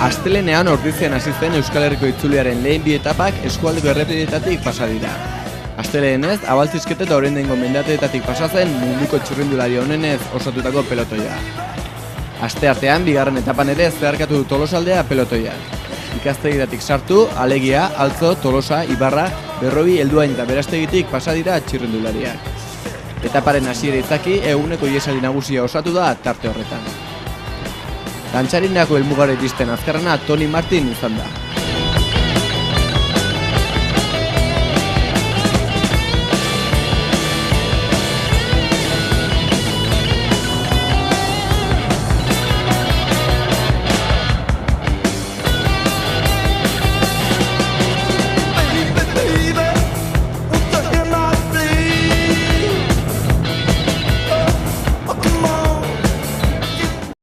Astelehenean Ordizian hasi zen Euskal Herriko itzuliaren lehen bi etapak eskualdeko errepideetatik pasa dira. Astelehenez, abaltzizkete eta oraindengo mendateetatik pasa zen munduko txirrindulari onenez osatutako pelotoia. Asteartean, bigarren etapan ere zeharkatu du Tolosaldea pelotoiak. Ikastegiratik sartu, Alegia, Altzo, Tolosa, Ibarra, Berrobi, Helduain eta Berastegitik pasa dira txirrindulariak. Etaparen hasiera izaki, eguneko ihesaldi nagusia osatu da tarte horretan. Dantzarinako helmugara iristen azkarrena Toni Martin izan da.